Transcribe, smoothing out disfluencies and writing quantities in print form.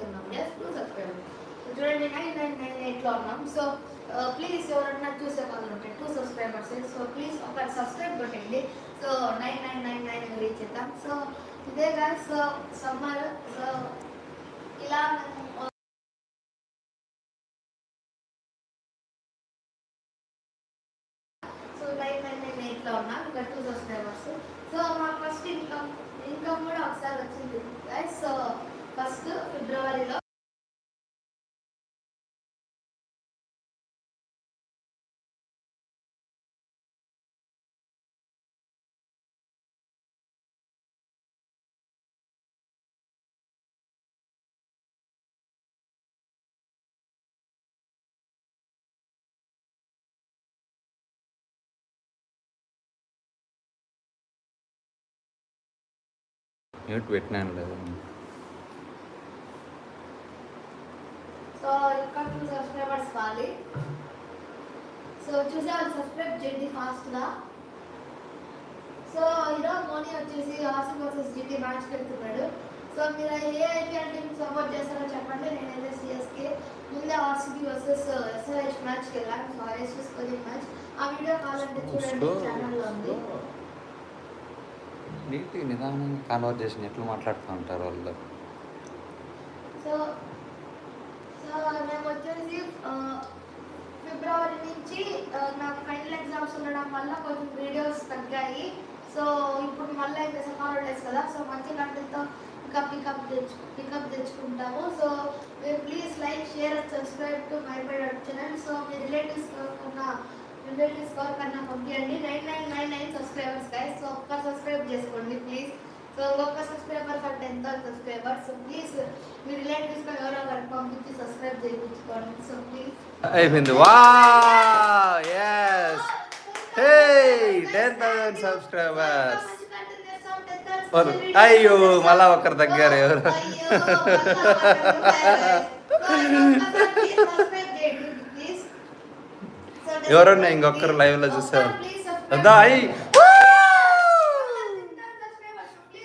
అవుతున్నాం. Just 2 subscribers. చూడండి 9998లో ఉన్నాం. సో ప్లీజ్ ఎవరన్నా చూసే వాళ్ళు ఉంటే 2 సబ్స్క్రైబర్స్. సో ప్లీజ్ ఒక సబ్స్క్రైబ్ కొట్టండి. సో 9999 రీచ్ చేద్దాం. సో ఇదే గాయ్స్, సో సమ్మర్, సో ఇలా సో 9998లో ఉన్నాం. ఇంకా 2 సబ్స్క్రైబర్స్. సో మా ఫస్ట్ ఇన్కమ్ కూడా ఒకసారి వచ్చింది గైస్. సో ఫస్ట్ ఫిబ్రవరిలో మ్యూట్ పెట్టినాను లేదు. సో ఇంకా 2 సబ్స్క్రైబర్స్ కావాలి. సో చూసారు, సబ్స్క్రైబ్ చేయండి ఫాస్ట్గా. సో ఈరోజు మోనీ వచ్చేసి ఆర్సీ వర్సెస్ జీటీ మ్యాచ్ వెళ్తున్నాడు. సో మీరు ఏ ఐపీఎల్ టీమ్ సపోర్ట్ చేస్తారో చెప్పండి. నేనైతే సిఎస్కే, ముందే ఆర్సీబీ వర్సెస్ ఎస్ఆర్హెచ్ మ్యాచ్కి వెళ్ళాను. So RS scoring match. ఆ వీడియో కావాలంటే చూడండి, ఛానల్లో ఉంది. నీట్గా నిదానంగా కాన్వర్జేషన్ ఎట్లా మాట్లాడుతూ ఉంటారు వాళ్ళు. సో సో మేము వచ్చేసి ఫిబ్రవరి నుంచి నాకు ఫైనల్ ఎగ్జామ్స్ ఉండడం వల్ల కొంచెం వీడియోస్ తగ్గాయి. సో ఇప్పుడు మళ్ళీ ఇంకా సమ్మర్ హాలిడేస్ కదా. సో మంచి కంటెంట్తో పికప్ తెచ్చుకుంటాము. సో మీరు please like, share and subscribe to my channel. So me relatives కన్నా పంపించండి. 9999 సబ్స్క్రైబర్స్ గైస్. సో ఒక్క సబ్స్క్రైబ్ చేసుకోండి ప్లీజ్. సో ఒక్క subscriber for 10,000 subscribers. So please me relatives ఎవరో ఒకరికి పంపించి సబ్స్క్రైబ్ చేయించుకోండి. So please. అయిపోయింది. వా yes హే 10,000 సబ్స్క్రైబర్స్. అయ్యో మళ్ళా ఒకరు తగ్గారు ఎవరు. ఎవరన్నా ఇంకొకరు లైవ్ లో చూసారు. అదా